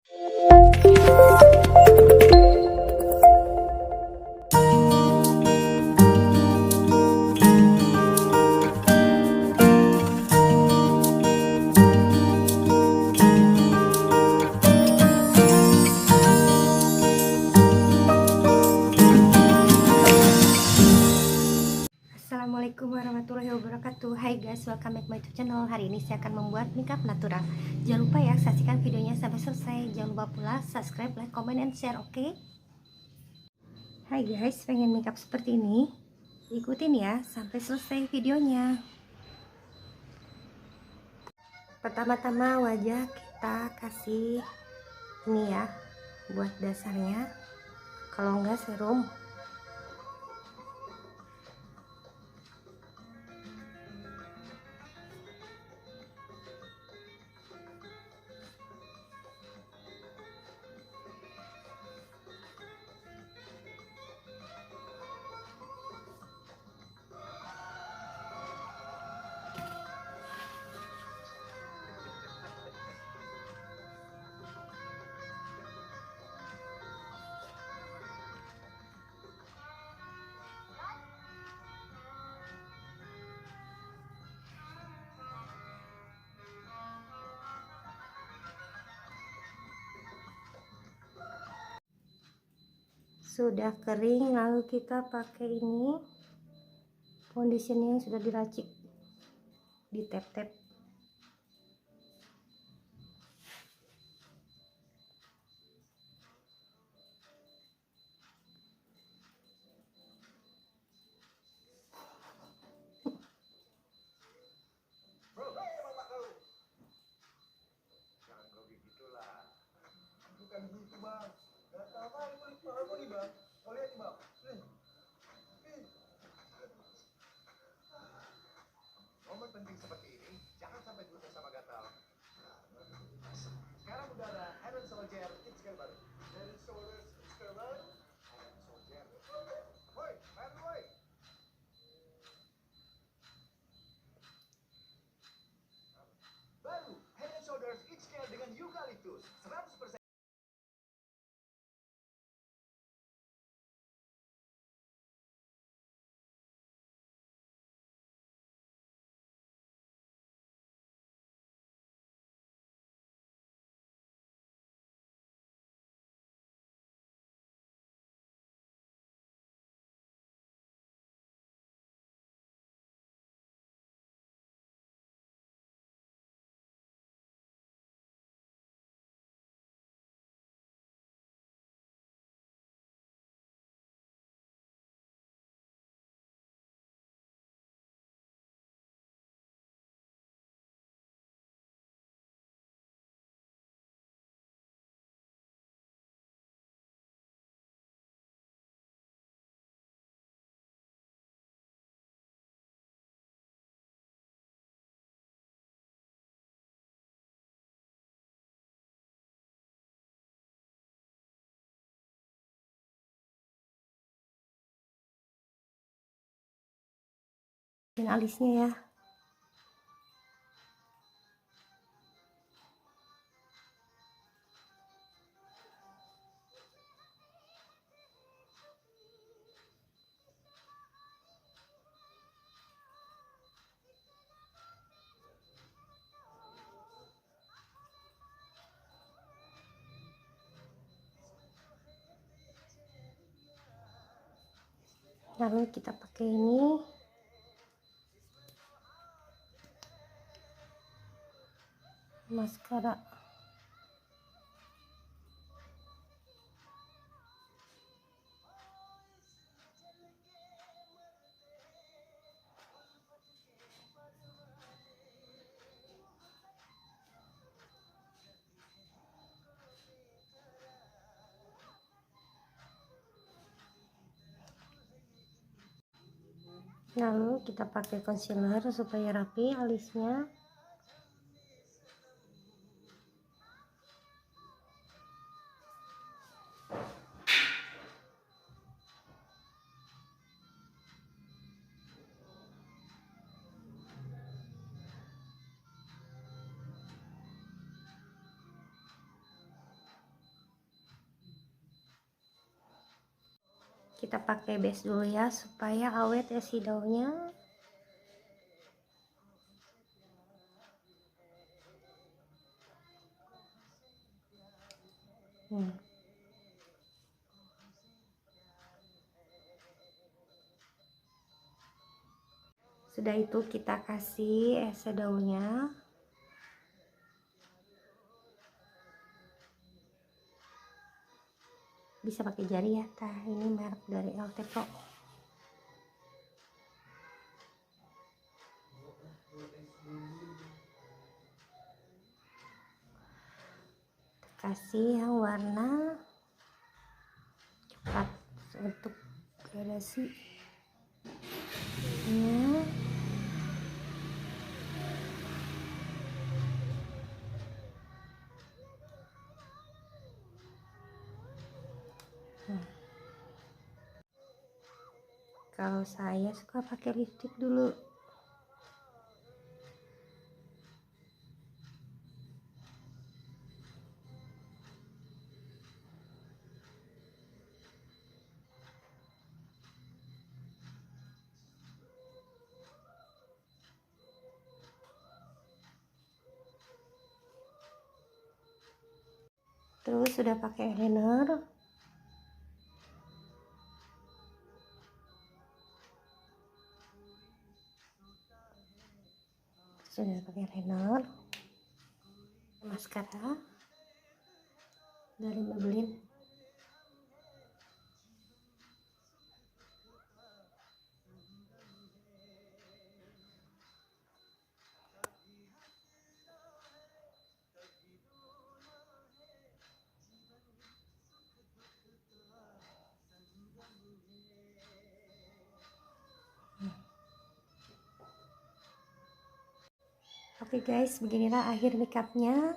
Assalamualaikum warahmatullahi wabarakatuh. Hai guys, welcome back my channel. Hari ini saya akan membuat makeup natural. Jangan lupa ya, saksikan videonya sampai selesai. Jangan lupa pula subscribe, like, comment, and share, oke? Hai guys, pengen makeup seperti ini? Ikutin ya sampai selesai videonya. Pertama-tama wajah kita kasih ini ya, buat dasarnya. Kalau enggak serum. Sudah kering, lalu kita pakai ini foundationnya yang sudah diracik, di tap-tap. Bukan gitu bang, gak tahu apa ini bang. Oh lihat nih bang, momen penting seperti ini jangan sampai ditutup sama gatal. Sekarang udah ada Head and Soldier It's Care baru. Head and Shoulders It's Care baru. Head and Soldier. Woi, main woi. Baru Head and Shoulders It's Care dengan eucalyptus 100%. Dan alisnya ya. Lalu kita pakai ini maskara. Lalu kita pakai concealer supaya rapi alisnya. Kita pakai base dulu ya supaya awet ya si daunnya. Sudah itu kita kasih es daunnya. Bisa pakai jari ya, ini merek dari LT Pro. Kasih yang warna coklat untuk gradasi ya. Kalau saya suka pakai lipstick dulu. Terus sudah pakai eyeliner. Sudah pakai eyeliner. Maskara dari Maybelline. Oke guys, beginilah akhir makeupnya.